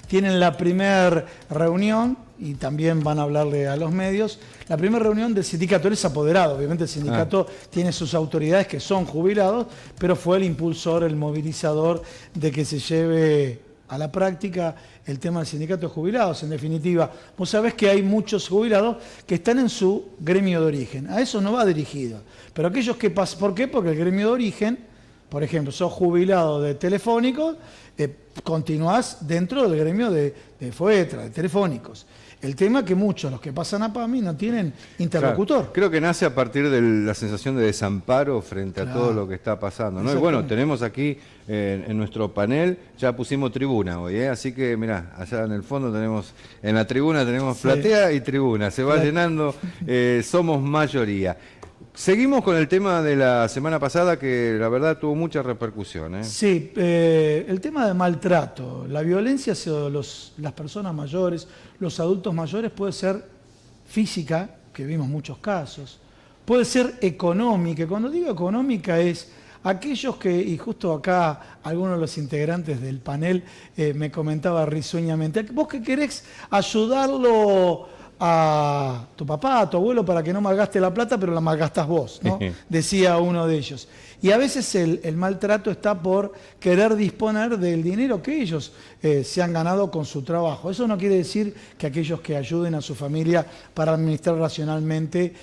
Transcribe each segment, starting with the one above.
tienen la primera reunión, y también van a hablarle a los medios, la primera reunión del sindicato. Él es apoderado, obviamente el sindicato tiene sus autoridades que son jubilados, pero fue el impulsor, el movilizador de que se lleve a la práctica el tema del sindicato de jubilados. En definitiva, vos sabés que hay muchos jubilados que están en su gremio de origen. A eso no va dirigido. Pero aquellos que pasan, ¿por qué? Porque el gremio de origen, por ejemplo, sos jubilado de Telefónicos, continuás dentro del gremio de FOETRA, de Telefónicos. El tema es que muchos, los que pasan a PAMI, no tienen interlocutor. Claro, creo que nace a partir de la sensación de desamparo frente a todo lo que está pasando, ¿no? Y bueno, tenemos aquí en nuestro panel, ya pusimos tribuna hoy, así que mirá, allá en el fondo tenemos, en la tribuna tenemos platea y tribuna, se va llenando, somos mayoría. Seguimos con el tema de la semana pasada que la verdad tuvo mucha repercusión. Sí, el tema de maltrato, la violencia hacia las personas mayores, los adultos mayores puede ser física, que vimos muchos casos, puede ser económica. Y cuando digo económica es aquellos que, y justo acá algunos de los integrantes del panel me comentaba risueñamente, vos que querés ayudarlo a tu papá, a tu abuelo, para que no malgaste la plata, pero la malgastás vos, ¿no? Decía uno de ellos. Y a veces el maltrato está por querer disponer del dinero que ellos se han ganado con su trabajo. Eso no quiere decir que aquellos que ayuden a su familia para administrar racionalmente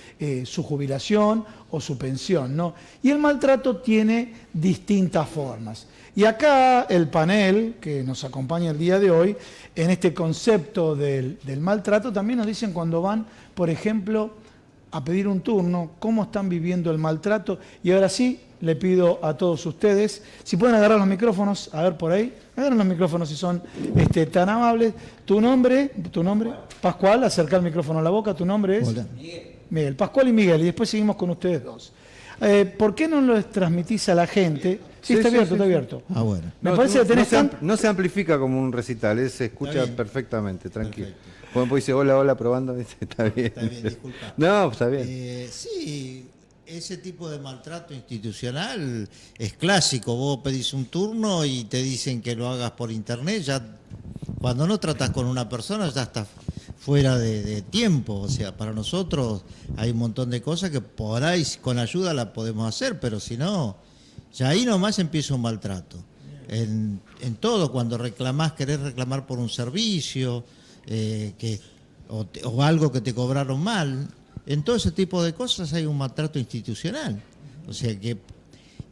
su jubilación o su pensión, ¿no? Y el maltrato tiene distintas formas. Y acá el panel que nos acompaña el día de hoy, en este concepto del maltrato, también nos dicen cuando van, por ejemplo, a pedir un turno, cómo están viviendo el maltrato. Y ahora sí, le pido a todos ustedes, si pueden agarrar los micrófonos, a ver por ahí, agarren los micrófonos si son tan amables. ¿Tu nombre? Pascual, acerca el micrófono a la boca. ¿Tu nombre es? Hola. Miguel. Pascual y Miguel, y después seguimos con ustedes dos. ¿Por qué no lo transmitís a la gente? Sí, está abierto, está abierto. Ah, bueno. Me parece que tenés no se amplifica como un recital, se escucha perfectamente, tranquilo. Cuando dice hola, hola, probando, dice, está bien. Está bien, disculpa. No, está bien. Sí, ese tipo de maltrato institucional es clásico. Vos pedís un turno y te dicen que lo hagas por internet. Ya cuando no tratas con una persona ya estás fuera de tiempo. O sea, para nosotros hay un montón de cosas que por ahí con ayuda la podemos hacer, pero si no, ya ahí nomás empieza un maltrato. En todo, cuando querés reclamar por un servicio o algo que te cobraron mal, en todo ese tipo de cosas hay un maltrato institucional. O sea que,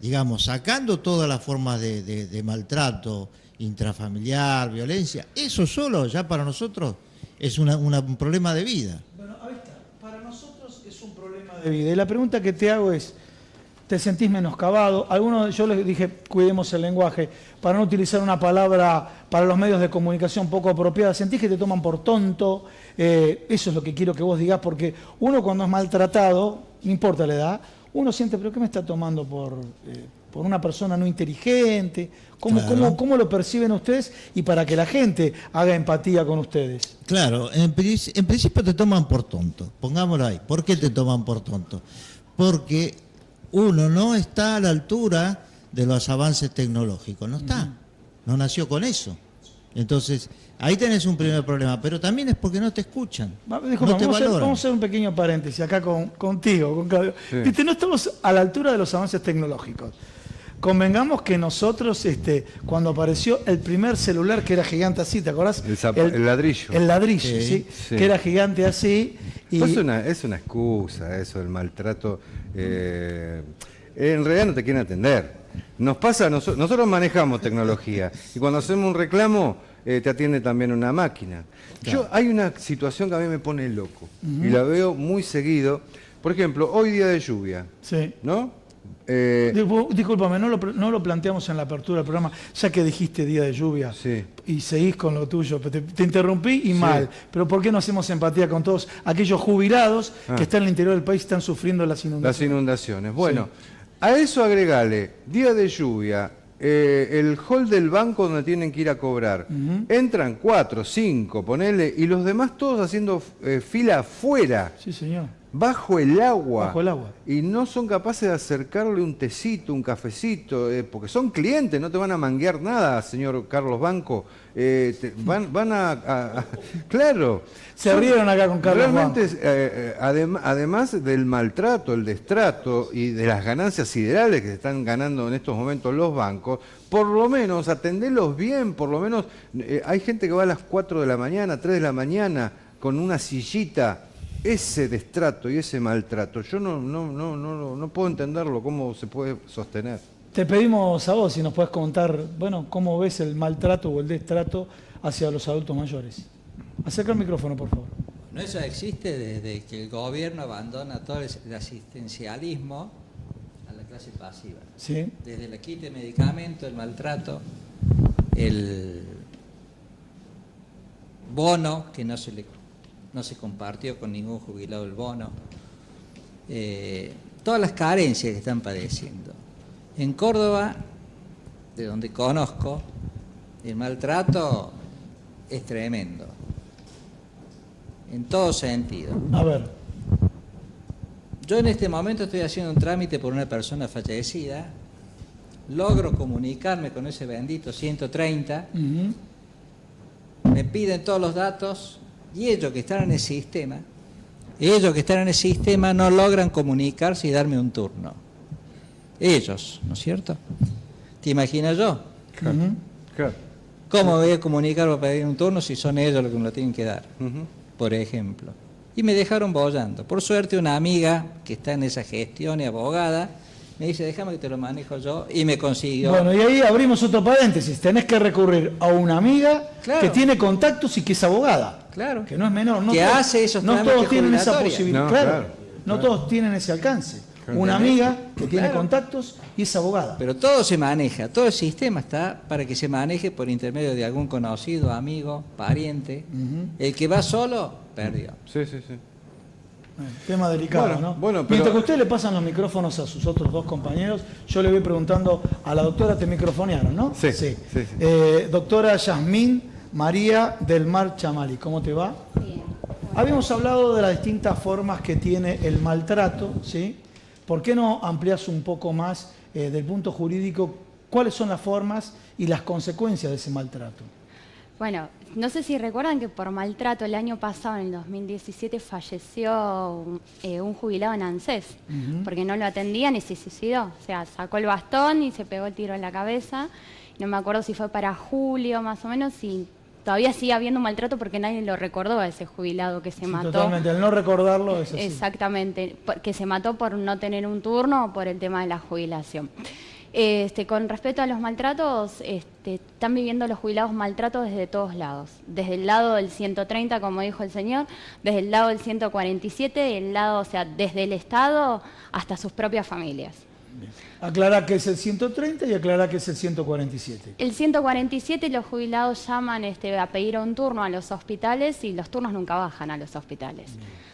digamos, sacando todas las formas de maltrato intrafamiliar, violencia, eso solo ya para nosotros es un problema de vida. Bueno, ahí está. Para nosotros es un problema de vida. Y la pregunta que te hago es, ¿te sentís menoscabado? Yo les dije, cuidemos el lenguaje, para no utilizar una palabra para los medios de comunicación poco apropiada. ¿Sentís que te toman por tonto? Eso es lo que quiero que vos digas, porque uno cuando es maltratado, no importa la edad, uno siente, ¿pero qué me está tomando por una persona no inteligente? ¿Cómo lo perciben ustedes? Y para que la gente haga empatía con ustedes. Claro, en principio te toman por tonto, pongámoslo ahí. ¿Por qué te toman por tonto? Porque uno no está a la altura de los avances tecnológicos, no está, no nació con eso. Entonces, ahí tenés un primer problema, pero también es porque no te escuchan, Disculpa, vamos a hacer un pequeño paréntesis acá contigo, con Claudio. Sí. Viste, no estamos a la altura de los avances tecnológicos. Convengamos que nosotros, cuando apareció el primer celular que era gigante así, ¿te acordás? El ladrillo. El ladrillo, sí, que era gigante así. Y es una excusa eso, el maltrato. En realidad no te quieren atender. Nos pasa, nosotros manejamos tecnología y cuando hacemos un reclamo te atiende también una máquina. Claro. Hay una situación que a mí me pone loco y la veo muy seguido. Por ejemplo, hoy día de lluvia, ¿no? Discúlpame, no lo planteamos en la apertura del programa, ya que dijiste día de lluvia y seguís con lo tuyo. Te interrumpí y mal, pero ¿por qué no hacemos empatía con todos aquellos jubilados que están en el interior del país y están sufriendo las inundaciones? Las inundaciones. Bueno, a eso agregale día de lluvia, el hall del banco donde tienen que ir a cobrar. Entran 4, 5, ponele, y los demás todos haciendo fila afuera. Sí, señor. bajo el agua. Bajo el agua. Y no son capaces de acercarle un tecito, un cafecito, porque son clientes, no te van a manguear nada, señor Carlos Banco. Van a claro. Se rieron acá con Carlos realmente, además del maltrato, el destrato y de las ganancias siderales que se están ganando en estos momentos los bancos, por lo menos atenderlos bien, por lo menos hay gente que va a las 4 de la mañana, 3 de la mañana con una sillita. Ese destrato y ese maltrato, yo no puedo entenderlo, cómo se puede sostener. Te pedimos a vos si nos puedes contar, bueno, cómo ves el maltrato o el destrato hacia los adultos mayores. Acerca el micrófono, por favor. Bueno, eso existe desde que el gobierno abandona todo el asistencialismo a la clase pasiva. Sí. Desde el quite de medicamentos, el maltrato, el bono, que no se compartió con ningún jubilado el bono, todas las carencias que están padeciendo. En Córdoba, de donde conozco, el maltrato es tremendo, en todo sentido. A ver. Yo en este momento estoy haciendo un trámite por una persona fallecida, logro comunicarme con ese bendito 130, me piden todos los datos y ellos que están en el sistema no logran comunicarse y darme un turno. Ellos, ¿no es cierto? ¿Te imaginas yo? Claro. ¿Cómo voy a comunicar o pedir un turno si son ellos los que me lo tienen que dar? Por ejemplo. Y me dejaron bollando. Por suerte una amiga que está en esa gestión y abogada me dice, déjame que te lo manejo yo, y me consiguió. Bueno, y ahí abrimos otro paréntesis. Tenés que recurrir a una amiga que tiene contactos y que es abogada. Claro. Que no es menor. Que hace esos no todos tienen esa jubilatorios. posibilidad. No, claro. No todos tienen ese alcance. Una amiga que tiene contactos y es abogada. Pero todo se maneja, todo el sistema está para que se maneje por intermedio de algún conocido, amigo, pariente. El que va solo, perdió. Sí. Tema delicado, ¿no? Bueno, pero... Mientras que ustedes le pasan los micrófonos a sus otros dos compañeros, yo le voy preguntando a la doctora, te microfonearon, ¿no? Sí. Doctora Yasmín María del Mar Chamali, ¿cómo te va? Bien. Habíamos hablado de las distintas formas que tiene el maltrato, ¿sí? ¿Por qué no amplias un poco más del punto jurídico cuáles son las formas y las consecuencias de ese maltrato? Bueno, no sé si recuerdan que por maltrato el año pasado, en el 2017, falleció un jubilado en ANSES, porque no lo atendían y se suicidó. O sea, sacó el bastón y se pegó el tiro en la cabeza. No me acuerdo si fue para julio más o menos, y todavía sigue habiendo maltrato porque nadie lo recordó a ese jubilado que se mató. Totalmente, al no recordarlo es así. Exactamente, que se mató por no tener un turno o por el tema de la jubilación. Con respecto a los maltratos, están viviendo los jubilados maltratos desde todos lados. Desde el lado del 130, como dijo el señor, desde el lado del 147, el lado, o sea, desde el Estado hasta sus propias familias. Aclara que es el 130 y aclara que es el 147. El 147 los jubilados llaman a pedir un turno a los hospitales y los turnos nunca bajan a los hospitales.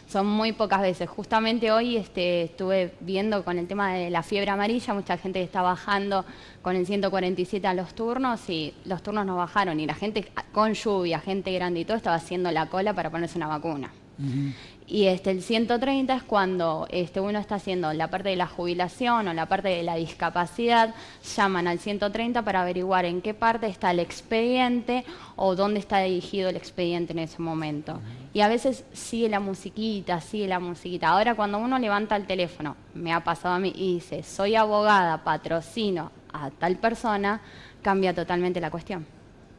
Son muy pocas veces. Justamente hoy estuve viendo con el tema de la fiebre amarilla, mucha gente que está bajando con el 147 a los turnos y los turnos no bajaron. Y la gente con lluvia, gente grande y todo, estaba haciendo la cola para ponerse una vacuna. Y el 130 es cuando uno está haciendo la parte de la jubilación o la parte de la discapacidad, llaman al 130 para averiguar en qué parte está el expediente o dónde está dirigido el expediente en ese momento. Y a veces sigue la musiquita. Ahora cuando uno levanta el teléfono, me ha pasado a mí, y dice, soy abogada, patrocino a tal persona, cambia totalmente la cuestión.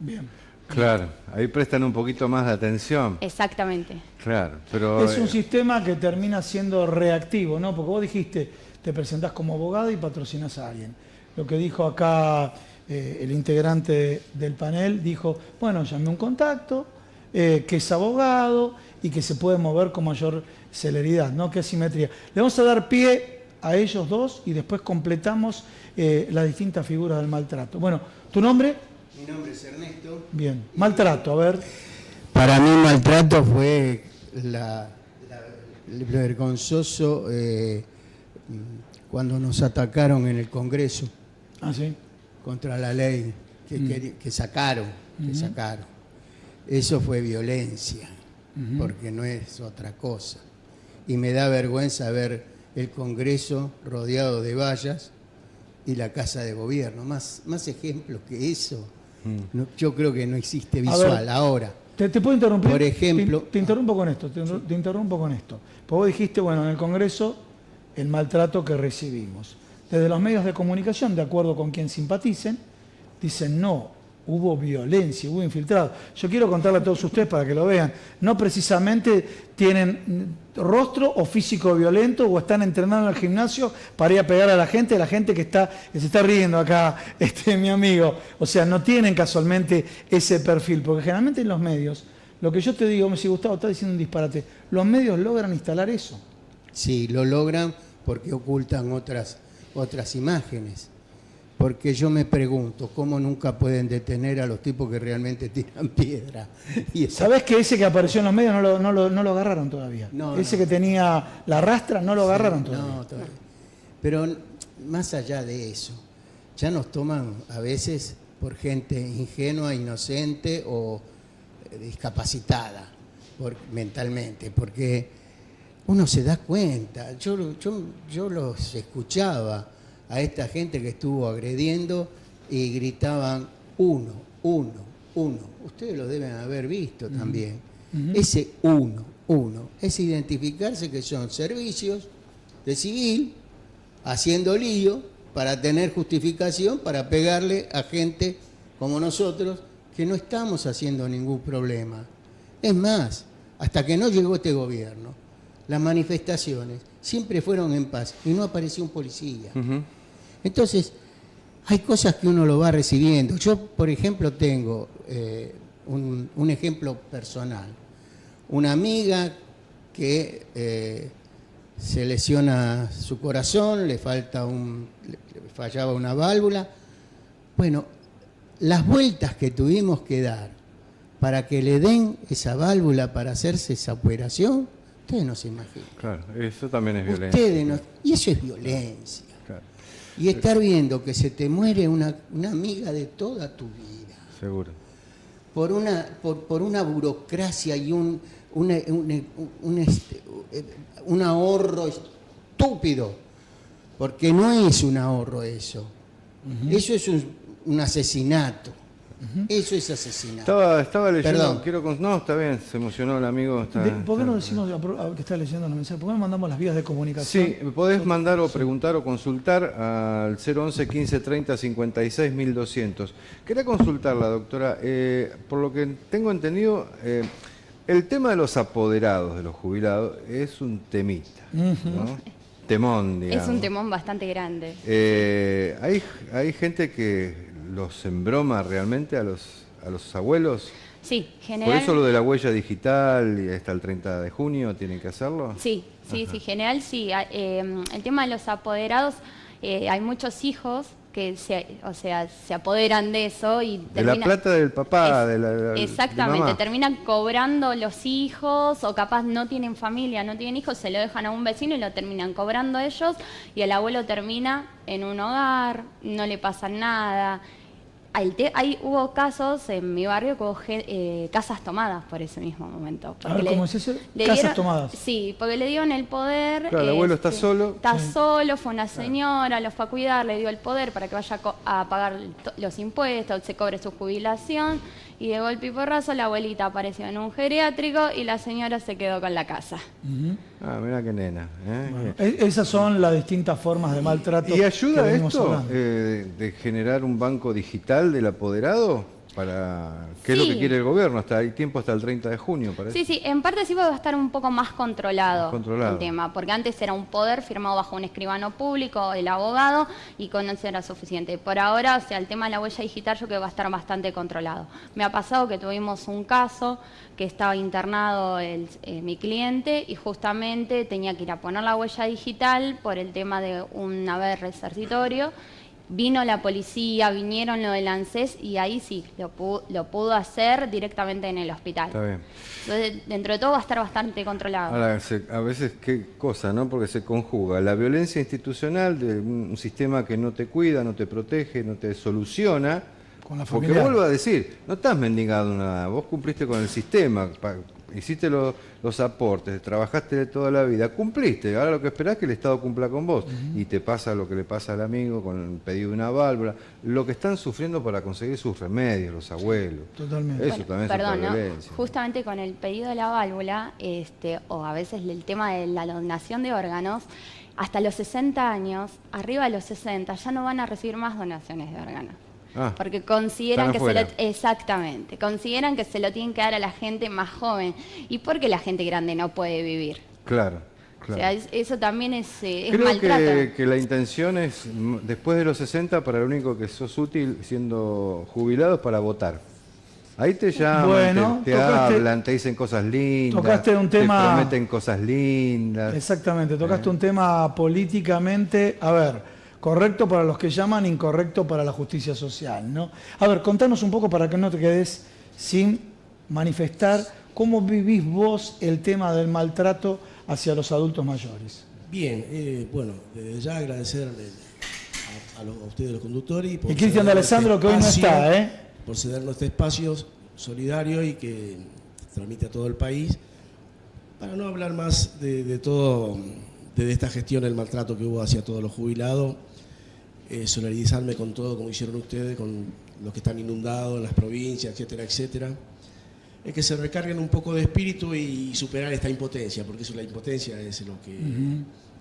Bien. Claro, ahí prestan un poquito más de atención. Exactamente. Claro, pero... Es un sistema que termina siendo reactivo, ¿no? Porque vos dijiste, te presentás como abogado y patrocinás a alguien. Lo que dijo acá el integrante del panel, dijo, bueno, llamé un contacto, que es abogado y que se puede mover con mayor celeridad, ¿no? Qué asimetría. Le vamos a dar pie a ellos dos y después completamos las distintas figuras del maltrato. Bueno, ¿tu nombre? Mi nombre es Ernesto. Bien. Maltrato, a ver. Para mí maltrato fue lo vergonzoso cuando nos atacaron en el Congreso Ah, sí. contra la ley que sacaron. Eso fue violencia, porque no es otra cosa. y me da vergüenza ver el Congreso rodeado de vallas y la Casa de Gobierno. Más ejemplos que eso, yo creo que no existe visual. ver, ahora. ¿Te puedo interrumpir? Por ejemplo... Te interrumpo con esto, te interrumpo con esto. Porque vos dijiste, bueno, en el Congreso, el maltrato que recibimos. Desde los medios de comunicación, de acuerdo con quien simpaticen, dicen no, hubo violencia, hubo infiltrados. Yo quiero contarle a todos ustedes para que lo vean. No precisamente tienen rostro o físico violento o están entrenando en el gimnasio para ir a pegar a la gente que se está riendo acá, mi amigo. O sea, no tienen casualmente ese perfil, porque generalmente en los medios, lo que yo te digo, me dice Gustavo, está diciendo un disparate, los medios logran instalar eso. Sí, lo logran porque ocultan otras imágenes. Porque yo me pregunto, ¿cómo nunca pueden detener a los tipos que realmente tiran piedra? ¿Sabés que ese que apareció en los medios no lo agarraron todavía? Ese que tenía la rastra no lo agarraron todavía. No, todavía. Pero más allá de eso, ya nos toman a veces por gente ingenua, inocente o discapacitada mentalmente, porque uno se da cuenta. Yo los escuchaba a esta gente que estuvo agrediendo y gritaban uno. Ustedes lo deben haber visto también. Ese uno es identificarse que son servicios de civil haciendo lío para tener justificación para pegarle a gente como nosotros que no estamos haciendo ningún problema. Es más, hasta que no llegó este gobierno, las manifestaciones siempre fueron en paz y no apareció un policía. Entonces, hay cosas que uno lo va recibiendo. Yo, por ejemplo, tengo un ejemplo personal. Una amiga que se lesiona su corazón, le fallaba una válvula. Bueno, las vueltas que tuvimos que dar para que le den esa válvula para hacerse esa operación, ustedes no se imaginan. Claro, eso también es violencia. Y eso es violencia. Claro. Y estar viendo que se te muere una amiga de toda tu vida. Seguro. Por una burocracia y un ahorro estúpido. Porque no es un ahorro eso. Eso es un asesinato. Eso es asesinato. Estaba leyendo. Perdón. No, está bien, se emocionó el amigo. ¿Por qué no decimos que está leyendo los mensajes? ¿Por qué no mandamos las vías de comunicación? Sí, podés mandar o preguntar o consultar al 011 1530 56 1200. Quería consultarla, doctora. Por lo que tengo entendido, el tema de los apoderados de los jubilados es un temita, ¿no? Temón, digamos. Es un temón bastante grande. Hay gente que los embroma realmente a los abuelos. Sí, Por eso lo de la huella digital y hasta el 30 de junio tienen que hacerlo. Sí, general sí. El tema de los apoderados, hay muchos hijos que se apoderan de eso y de la plata del papá, exactamente, de mamá. terminan cobrando los hijos o capaz no tienen familia, no tienen hijos, se lo dejan a un vecino y lo terminan cobrando ellos y el abuelo termina en un hogar, no le pasa nada. Hubo casos en mi barrio que hubo casas tomadas por ese mismo momento. ¿Cómo es eso? Casas tomadas. Sí, porque le dieron el poder. Claro, el abuelo está solo. Está solo, fue una señora, lo fue a cuidar, le dio el poder para que vaya a pagar los impuestos, se cobre su jubilación. Y de golpe y porrazo la abuelita apareció en un geriátrico y la señora se quedó con la casa. Mira qué nena. Bueno, esas son las distintas formas de maltrato. ¿Y ayuda que venimos esto hablando. De generar un banco digital del apoderado? ¿Qué es lo que quiere el gobierno? Hay tiempo hasta el 30 de junio, parece. Sí, en parte sí va a estar un poco más controlado el tema, porque antes era un poder firmado bajo un escribano público, el abogado, y con eso era suficiente. Por ahora, el tema de la huella digital yo creo que va a estar bastante controlado. Me ha pasado que tuvimos un caso que estaba internado mi cliente y justamente tenía que ir a poner la huella digital por el tema de un haber resarcitorio. Vino la policía, vinieron lo del ANSES y ahí sí, lo pudo hacer directamente en el hospital. Está bien. Entonces, dentro de todo va a estar bastante controlado. Ahora, a veces, qué cosa, ¿no? Porque se conjuga la violencia institucional de un sistema que no te cuida, no te protege, no te soluciona. Con la porque familia. vuelvo a decir, no estás mendigando nada, vos cumpliste con el sistema, hiciste los aportes, trabajaste toda la vida, cumpliste. Ahora lo que esperás es que el Estado cumpla con vos. Y te pasa lo que le pasa al amigo con el pedido de una válvula. Lo que están sufriendo para conseguir sus remedios, los abuelos. Totalmente. Eso también Perdón, es ¿no? otra violencia. Justamente con el pedido de la válvula, o a veces el tema de la donación de órganos, hasta los 60 años, arriba de los 60, ya no van a recibir más donaciones de órganos. Ah, Porque consideran están que afuera. Exactamente, consideran que se lo tienen que dar a la gente más joven. ¿Y por qué la gente grande no puede vivir? claro, O claro. sea, eso también es Creo maltrato. que la intención es, después de los 60, para lo único que sos útil siendo jubilado es para votar. Ahí te llaman, Bueno, te tocaste- hablan, te dicen cosas lindas, tocaste un tema- te prometen cosas lindas. Exactamente, tocaste un tema políticamente, a ver, correcto para los que llaman, incorrecto para la justicia social, ¿no? A ver, contanos un poco para que no te quedes sin manifestar cómo vivís vos el tema del maltrato hacia los adultos mayores. Bien, bueno, desde ya agradecerle a ustedes los conductores y Y Cristian de Alessandro, que hoy no está, ¿eh? por cedernos este espacio solidario y que transmite a todo el país, para no hablar más de todo, de esta gestión, el maltrato que hubo hacia todos los jubilados, solidarizarme con todo, como hicieron ustedes, con los que están inundados en las provincias, etcétera, etcétera. Es que se recarguen un poco de espíritu y superar esta impotencia, porque eso, la impotencia es lo que...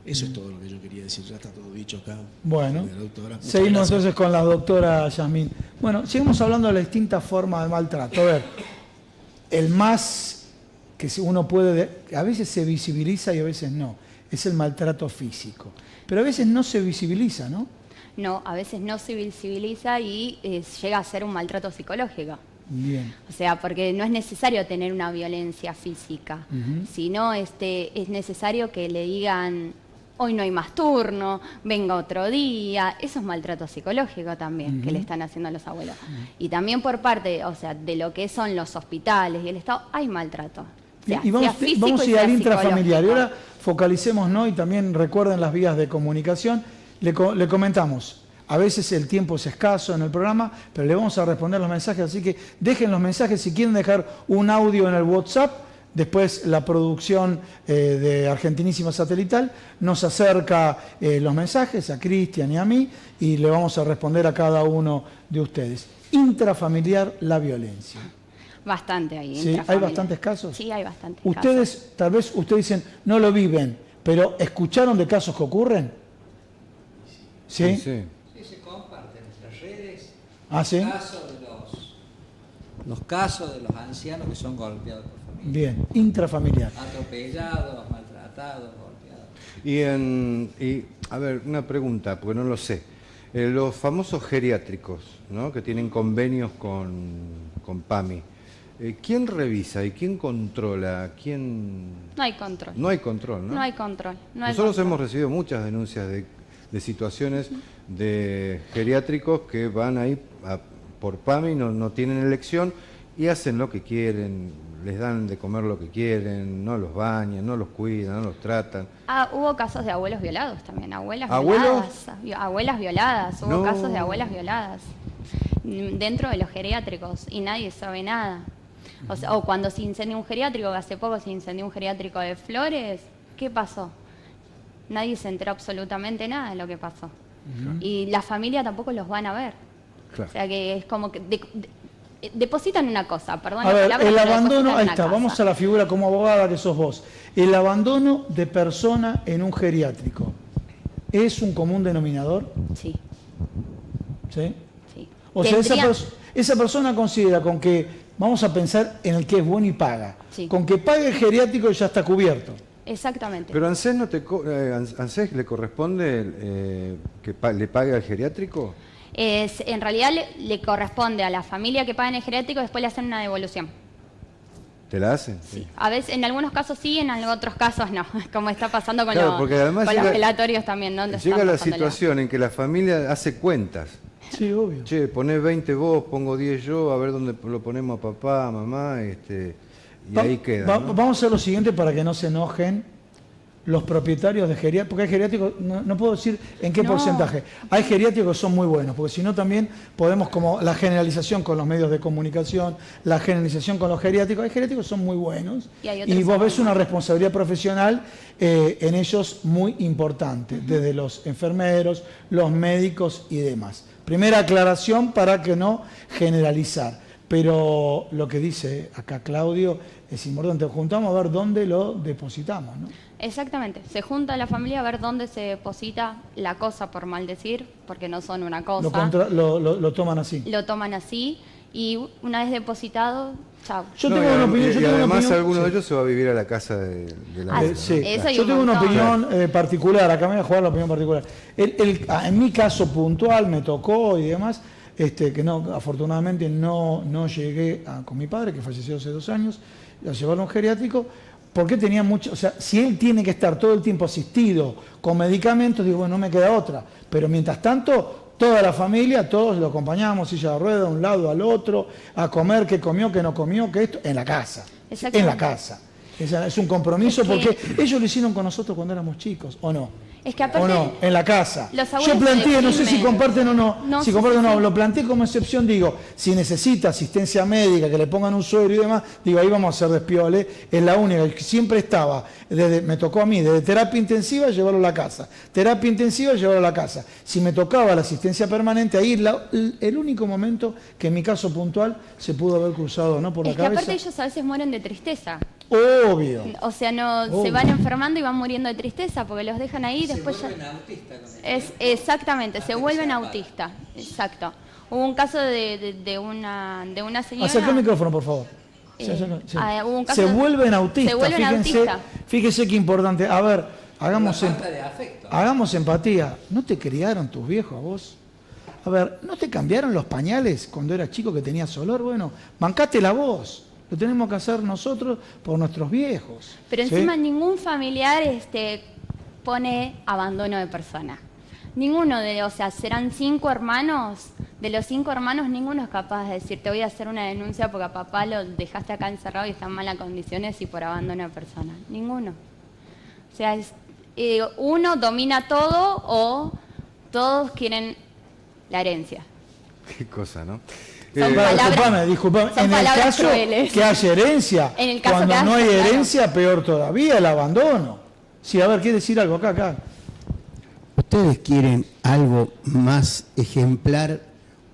Eso es todo lo que yo quería decir, ya está todo dicho acá. Bueno, La doctora, muchas seguimos gracias. entonces con la doctora Yasmín. Bueno, seguimos hablando de las distintas formas de maltrato. A ver, el más que uno puede, a veces se visibiliza y a veces no, es el maltrato físico. Pero a veces no se visibiliza, ¿no? No, a veces no se visibiliza y llega a ser un maltrato psicológico. Bien. O sea, porque no es necesario tener una violencia física, sino es necesario que le digan, hoy no hay más turno, venga otro día. Eso es maltrato psicológico también, que le están haciendo a los abuelos. Y también por parte, o sea, de lo que son los hospitales y el Estado, hay maltrato. O sea, Y sea físico vamos a y ir sea al intrafamiliar. Y psicológico. ahora focalicemos, ¿no? Y también recuerden las vías de comunicación. Le comentamos, a veces el tiempo es escaso en el programa, pero le vamos a responder los mensajes, así que dejen los mensajes si quieren dejar un audio en el WhatsApp. Después la producción de Argentinísima Satelital nos acerca los mensajes a Cristian y a mí y le vamos a responder a cada uno de ustedes. Intrafamiliar, la violencia. Bastante ahí. ¿Sí? ¿Hay intrafamiliar. bastantes casos? Sí, hay bastantes Ustedes, casos. tal vez ustedes dicen, no lo viven, pero ¿escucharon de casos que ocurren? ¿Sí? Sí. Sí, se comparten en las redes ¿Ah, sí? los casos de los ancianos que son golpeados por familia. Bien, intrafamiliar. Atropellados, maltratados, golpeados. Y a ver, una pregunta, porque no lo sé. Los famosos geriátricos, ¿no? Que tienen convenios con PAMI. ¿Quién revisa y quién controla? No hay control. No hay control, ¿no? No hay control. No hay Nosotros control. hemos recibido muchas denuncias de situaciones de geriátricos que van ahí por PAMI, no tienen elección y hacen lo que quieren, les dan de comer lo que quieren, no los bañan, no los cuidan, no los tratan. Hubo casos de abuelos violados también, abuelas ¿Abuelos? violadas. Abuelas violadas, hubo No. casos de abuelas violadas dentro de los geriátricos y nadie sabe nada. O sea, o cuando se incendió un geriátrico, hace poco se incendió un geriátrico de Flores, ¿qué pasó? Nadie se enteró absolutamente nada de lo que pasó. Y la familia tampoco los van a ver. Claro. O sea que es como que depositan una cosa, perdón A la ver, palabra, el pero abandono, depositan ahí una está, cosa. vamos a la figura como abogada que sos vos. El abandono de persona en un geriátrico, ¿es un común denominador? Sí, ¿Sí? sí. O sea, Tendría- esa persona considera con que, vamos a pensar en el que es bueno y paga, Sí. con que pague el geriátrico ya está cubierto. Exactamente. Pero ANSES, ¿ANSES le corresponde le pague al geriátrico? En realidad le corresponde a la familia que paga en el geriátrico, después le hacen una devolución. ¿Te la hacen? Sí. A veces, en algunos casos sí, en otros casos no, como está pasando con, Claro, porque además con llega- los velatorios también. ¿No? Donde Llega están la pasándolo. situación en que la familia hace cuentas. Sí, obvio. Che, ponés 20 vos, pongo 10 yo, a ver dónde lo ponemos a papá, mamá, y ahí queda. ¿no? Vamos a hacer lo siguiente para que no se enojen los propietarios de geriátricos, porque hay geriátricos, no puedo decir en qué No. porcentaje, hay geriátricos que son muy buenos, porque si no también podemos, como la generalización con los medios de comunicación, la generalización con los geriátricos, hay geriátricos que son muy buenos, Y hay otros y vos que ves no. una responsabilidad profesional en ellos muy importante, desde los enfermeros, los médicos y demás. Primera aclaración para que no generalizar. Pero lo que dice acá Claudio es importante. Juntamos a ver dónde lo depositamos, ¿no? Exactamente, se junta la familia a ver dónde se deposita la cosa, por mal decir, porque no son una cosa. Lo toman así. Lo toman así y una vez depositado, chao. Yo No, tengo una opinión. y Yo tengo una además opinión, alguno de sí. ellos se va a vivir a la casa de la Ah, abuela, Sí. ¿no? Eso hay Yo un tengo una montón. opinión particular, acá me voy a jugar la opinión particular. En mi caso puntual me tocó y demás, que no, afortunadamente no llegué con mi padre, que falleció hace 2 años, a llevarlo a un geriátrico, porque tenía mucho, o sea, si él tiene que estar todo el tiempo asistido con medicamentos, digo, bueno, no me queda otra. Pero mientras tanto, toda la familia, todos lo acompañábamos, silla de rueda, de un lado al otro, a comer, qué comió, qué no comió, qué esto, en la casa. Exactamente. En la casa. Es un compromiso Es que- porque ellos lo hicieron con nosotros cuando éramos chicos, ¿o no? Es que aparte, ¿O no? En la casa. los Yo abuelos se planteé, no sé si deprimen. comparten o no, No, si sí, comparten sí, o no, sí. lo planteé como excepción, digo, si necesita asistencia médica, que le pongan un suero y demás, digo, ahí vamos a hacer despiole, es la única, que siempre estaba, me tocó a mí, desde terapia intensiva, llevarlo a la casa, terapia intensiva, llevarlo a la casa. Si me tocaba la asistencia permanente, ahí el único momento que en mi caso puntual se pudo haber cruzado, ¿no? Por la es que cabeza. aparte ellos a veces mueren de tristeza. Obvio. O sea, no se Obvio. van enfermando y van muriendo de tristeza porque los dejan ahí y Se después ya... vuelven autistas con el Es, exactamente, se Hasta que vuelven se apaga. autistas. Exacto. Hubo un caso de una señora... Acerca el micrófono, por favor. Sí, hubo un caso se de- vuelven autistas. se vuelven autistas. Fíjese qué importante. A ver, hagamos, La falta de afecto. hagamos empatía. ¿No te criaron tus viejos a vos? A ver, ¿no te cambiaron los pañales cuando eras chico que tenías olor? Bueno, bancate la voz. Lo tenemos que hacer nosotros por nuestros viejos. Pero ¿sí? encima ningún familiar pone abandono de persona. Ninguno o sea, serán 5 hermanos, de los 5 hermanos ninguno es capaz de decir, te voy a hacer una denuncia porque a papá lo dejaste acá encerrado y está en malas condiciones y por abandono de persona. Ninguno. O sea, uno domina todo o todos quieren la herencia. Qué cosa, ¿no? Son palabras- Disculpame. son En el palabras caso crueles. que haya herencia, En el caso cuando que no haya, hay claro. herencia, peor todavía, el abandono. Sí, a ver, ¿quiere decir algo acá? ¿Ustedes quieren algo más ejemplar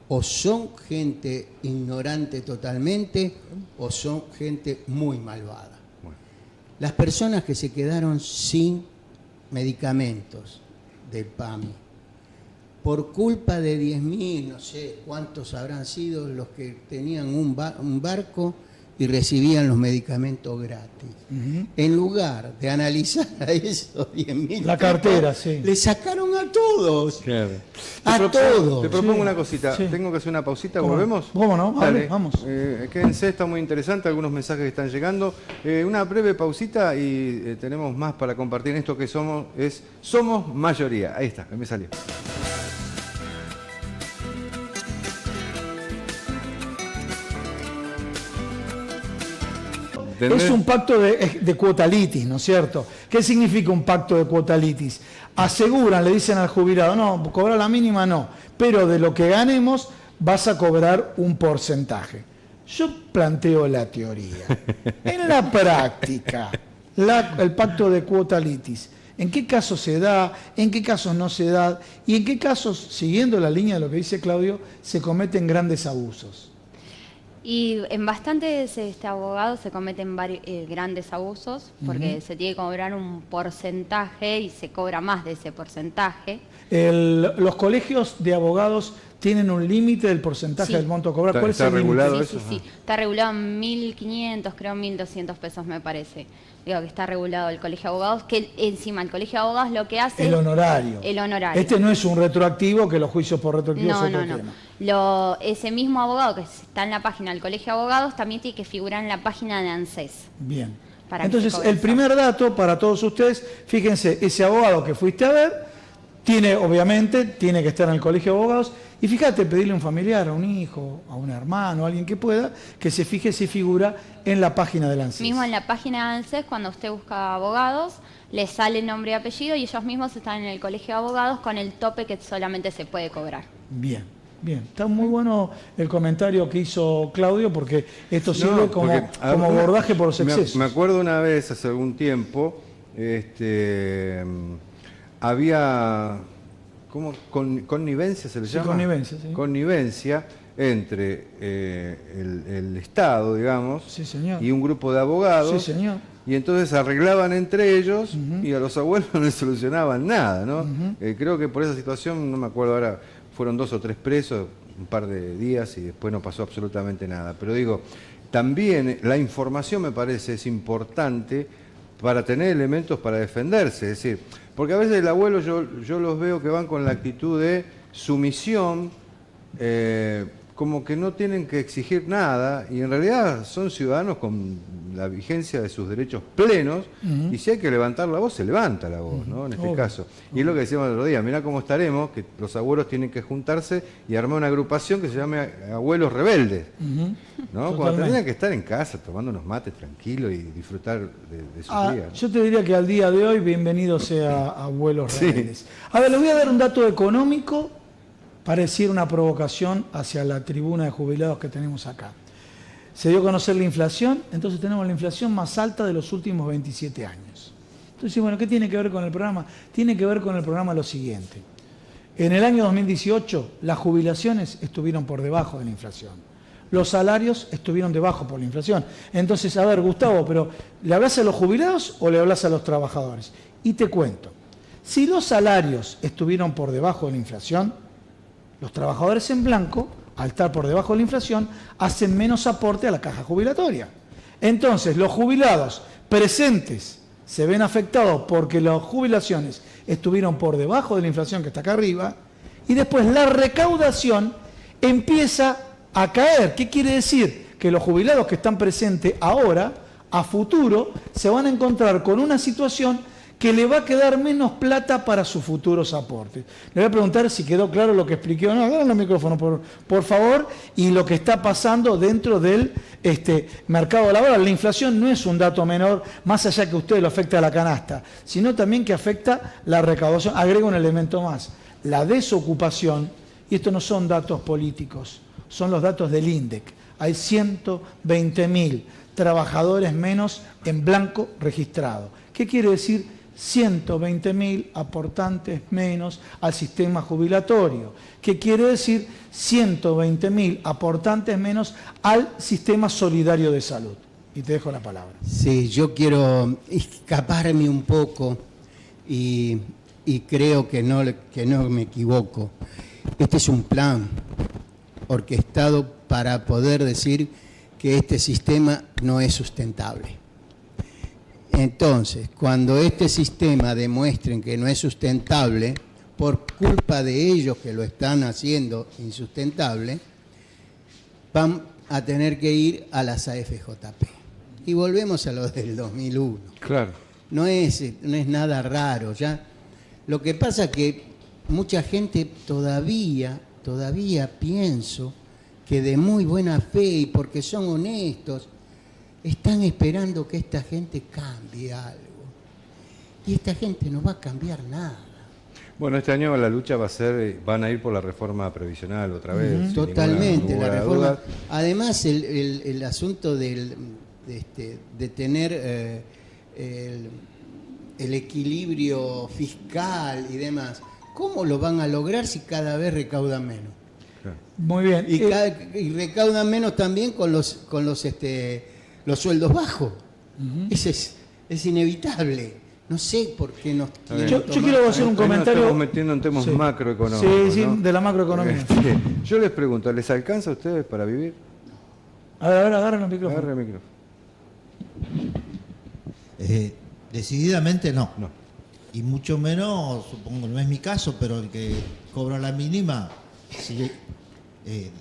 o son gente ignorante totalmente o son gente muy malvada? Bueno. Las personas que se quedaron sin medicamentos del PAMI, por culpa de 10.000, no sé cuántos habrán sido los que tenían un barco y recibían los medicamentos gratis. En lugar de analizar a esos 10.000 La cartera, sí. le sacaron a todos. Claro. A todos. Te propongo Sí, una cosita. sí. Tengo que hacer una pausita. ¿Cómo? ¿Volvemos? ¿Cómo no? Dale. Vale, vamos. Quédense, está muy interesante. Algunos mensajes que están llegando. Una breve pausita y tenemos más para compartir en esto que somos mayoría. Ahí está, me salió. Es un pacto de cuotalitis, ¿no es cierto? ¿Qué significa un pacto de cuotalitis? Aseguran, le dicen al jubilado, no, cobrar la mínima no, pero de lo que ganemos vas a cobrar un porcentaje. Yo planteo la teoría. En la práctica, el pacto de cuotalitis, ¿en qué casos se da? ¿En qué casos no se da? ¿Y en qué casos, siguiendo la línea de lo que dice Claudio, se cometen grandes abusos? Y en bastantes abogados se cometen grandes abusos porque se tiene que cobrar un porcentaje y se cobra más de ese porcentaje. Los colegios de abogados tienen un límite del porcentaje Sí. del monto a cobrar. ¿Cuál es ¿Está el límite? regulado Sí, eso? sí, sí. Está regulado en 1.500, creo 1.200 pesos me parece. Digo que está regulado el colegio de abogados, que encima el colegio de abogados lo que hace... El honorario. El honorario. Este no es un retroactivo, que los juicios por retroactivo No, es otro no, tema. no. Ese mismo abogado que está en la página del colegio de abogados también tiene que figurar en la página de ANSES. Bien. Para que Entonces, se cobre el eso. primer dato para todos ustedes, fíjense, ese abogado que fuiste a ver, obviamente, tiene que estar en el colegio de abogados Y fíjate, pedirle a un familiar, a un hijo, a un hermano, a alguien que pueda, que se fije si figura en la página del ANSES. Mismo en la página de ANSES, cuando usted busca abogados, les sale nombre y apellido y ellos mismos están en el colegio de abogados con el tope que solamente se puede cobrar. Bien, bien. Está muy bueno el comentario que hizo Claudio, porque esto sirve como abordaje por los excesos. Me acuerdo una vez, hace algún tiempo, había... ¿Cómo? Connivencia se le llama. Connivencia, sí. Connivencia entre el Estado, digamos, Sí, señor. y un grupo de abogados. Sí, señor. Y entonces arreglaban entre ellos y a los abuelos no les solucionaban nada, ¿no? Creo que por esa situación, no me acuerdo ahora, fueron 2 o 3 presos, un par de días y después no pasó absolutamente nada. Pero digo, también la información me parece es importante para tener elementos para defenderse, es decir, porque a veces el abuelo yo los veo que van con la actitud de sumisión, como que no tienen que exigir nada y en realidad son ciudadanos con la vigencia de sus derechos plenos y si hay que levantar la voz, se levanta la voz, ¿no? En este caso. Y es lo que decíamos el otro día, mirá cómo estaremos, que los abuelos tienen que juntarse y armar una agrupación que se llame Abuelos Rebeldes, ¿no? Cuando tendrían que estar en casa tomando unos mates tranquilos y disfrutar de su día, ¿no? Yo te diría que al día de hoy, bienvenido sea Abuelos Rebeldes. A ver, les voy a dar un dato económico para decir una provocación hacia la tribuna de jubilados que tenemos acá. Se dio a conocer la inflación, entonces tenemos la inflación más alta de los últimos 27 años. Entonces, bueno, ¿qué tiene que ver con el programa? Tiene que ver con el programa lo siguiente. En el año 2018, las jubilaciones estuvieron por debajo de la inflación. Los salarios estuvieron debajo por la inflación. Entonces, a ver, Gustavo, pero ¿le hablas a los jubilados o le hablas a los trabajadores? Y te cuento, si los salarios estuvieron por debajo de la inflación, los trabajadores en blanco, al estar por debajo de la inflación, hacen menos aporte a la caja jubilatoria. Entonces, los jubilados presentes se ven afectados porque las jubilaciones estuvieron por debajo de la inflación que está acá arriba, y después la recaudación empieza a caer. ¿Qué quiere decir? Que los jubilados que están presentes ahora, a futuro, se van a encontrar con una situación que le va a quedar menos plata para sus futuros aportes. Le voy a preguntar si quedó claro lo que expliqué o no. Agarren el micrófono, por favor, y lo que está pasando dentro del mercado laboral. La inflación no es un dato menor, más allá que usted lo afecta a la canasta, sino también que afecta la recaudación. Agrego un elemento más, la desocupación, y esto no son datos políticos, son los datos del INDEC. Hay 120.000 trabajadores menos en blanco registrado. ¿Qué quiere decir? 120.000 aportantes menos al sistema jubilatorio. ¿Qué quiere decir? 120.000 aportantes menos al sistema solidario de salud. Y te dejo la palabra. Sí, yo quiero escaparme un poco y creo que no me equivoco. Este es un plan orquestado para poder decir que este sistema no es sustentable. Entonces, cuando este sistema demuestren que no es sustentable, por culpa de ellos que lo están haciendo insustentable, van a tener que ir a las AFJP. Y volvemos a lo del 2001. Claro. No es nada raro, ¿ya? Lo que pasa es que mucha gente todavía pienso que de muy buena fe y porque son honestos, están esperando que esta gente cambie algo. Y esta gente no va a cambiar nada. Bueno, este año la lucha va a ser, van a ir por la reforma previsional otra vez. Totalmente, la reforma. Duda. Además, el asunto de tener el equilibrio fiscal y demás, ¿cómo lo van a lograr si cada vez recaudan menos? Claro. Muy bien. Y recaudan menos también con los sueldos bajos. Eso es inevitable. No sé por qué nos quieren Yo tomar. quiero hacer un comentario. Nos estamos metiendo en temas Sí. macroeconómicos. Sí, ¿no? de la macroeconomía. Yo les pregunto, ¿les alcanza a ustedes para vivir? A ver, agarren los micrófonos. Agarre el micrófono. Decididamente no. No. Y mucho menos, supongo, no es mi caso, pero el que cobra la mínima sí, debe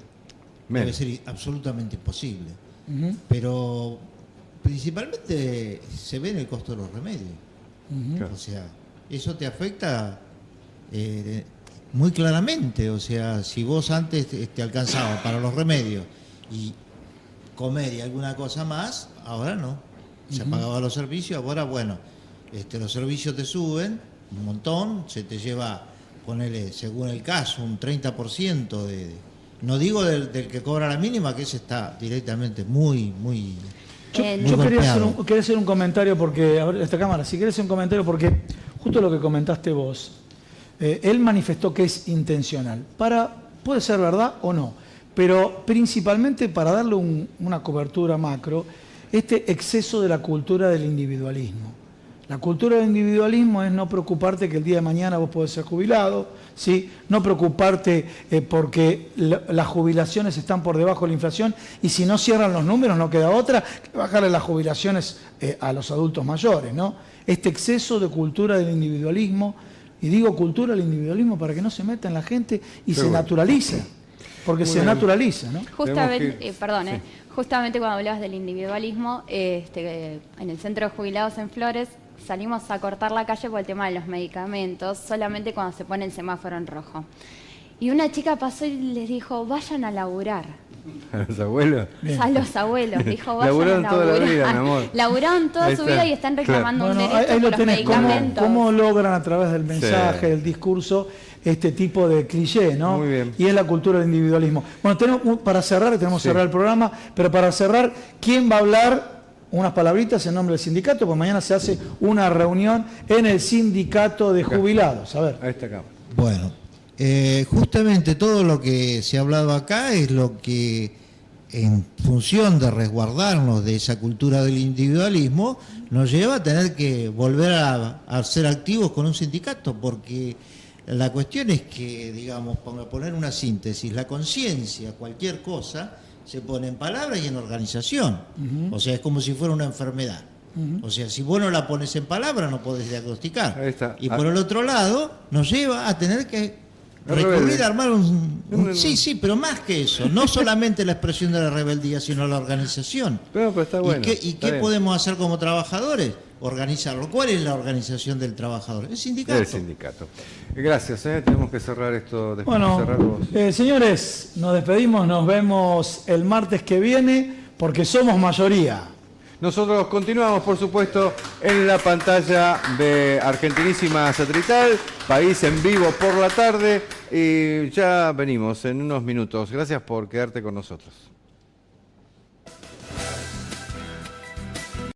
Menos. ser absolutamente imposible. Ujú, Pero principalmente se ve en el costo de los remedios. ujú. Claro. O sea, eso te afecta muy claramente. O sea, si vos antes te alcanzaba para los remedios y comer y alguna cosa más, ahora no. Se pagaban los servicios, ahora bueno, los servicios te suben un montón, se te lleva, ponele, según el caso, un 30% no digo del que cobra la mínima, que ese está directamente muy Yo quería hacer un comentario porque, a ver, esta cámara, si querés hacer un comentario porque justo lo que comentaste vos, él manifestó que es intencional. Puede ser verdad o no, pero principalmente para darle una cobertura macro, este exceso de la cultura del individualismo. La cultura del individualismo es no preocuparte que el día de mañana vos podés ser jubilado, ¿sí? No preocuparte porque las jubilaciones están por debajo de la inflación y si no cierran los números no queda otra que bajarle las jubilaciones a los adultos mayores, ¿no? Este exceso de cultura del individualismo, y digo cultura del individualismo para que no se meta en la gente y se naturaliza, porque se naturaliza, ¿no? Justamente, justamente cuando hablabas del individualismo, en el centro de jubilados en Flores salimos a cortar la calle por el tema de los medicamentos, solamente cuando se pone el semáforo en rojo. Y una chica pasó y les dijo, vayan a laburar. ¿A los abuelos? A los abuelos, dijo, vayan laburaron a laburar. Toda la vida, mi amor. Laburaron toda su vida y están reclamando un derecho ahí por lo los tenés, medicamentos. cómo logran a través del mensaje, del discurso, este tipo de cliché, ¿no? Muy bien. Y es la cultura del individualismo. Bueno, para cerrar, tenemos que cerrar el programa, pero para cerrar, ¿quién va a hablar? Unas palabritas en nombre del sindicato, porque mañana se hace una reunión en el sindicato de jubilados. A ver. A esta cámara. Bueno, justamente todo lo que se ha hablado acá es lo que, en función de resguardarnos de esa cultura del individualismo, nos lleva a tener que volver a ser activos con un sindicato, porque la cuestión es que, digamos, para poner una síntesis, la conciencia, cualquier cosa, se pone en palabra y en organización. O sea, es como si fuera una enfermedad. O sea, si vos no la pones en palabra, no podés diagnosticar. Ahí está. Y por el otro lado, nos lleva a tener que recurrir a armar sí, pero más que eso, no solamente la expresión de la rebeldía, sino la organización. Pero está bueno. ¿Y qué podemos hacer como trabajadores? Organizarlo. ¿Cuál es la organización del trabajador? El sindicato. El sindicato. Gracias, tenemos que cerrar esto después Bueno, de cerrar vos. Señores, nos despedimos, nos vemos el martes que viene, porque somos mayoría. Nosotros continuamos, por supuesto, en la pantalla de Argentinísima Satelital, País en vivo por la tarde, y ya venimos en unos minutos. Gracias por quedarte con nosotros.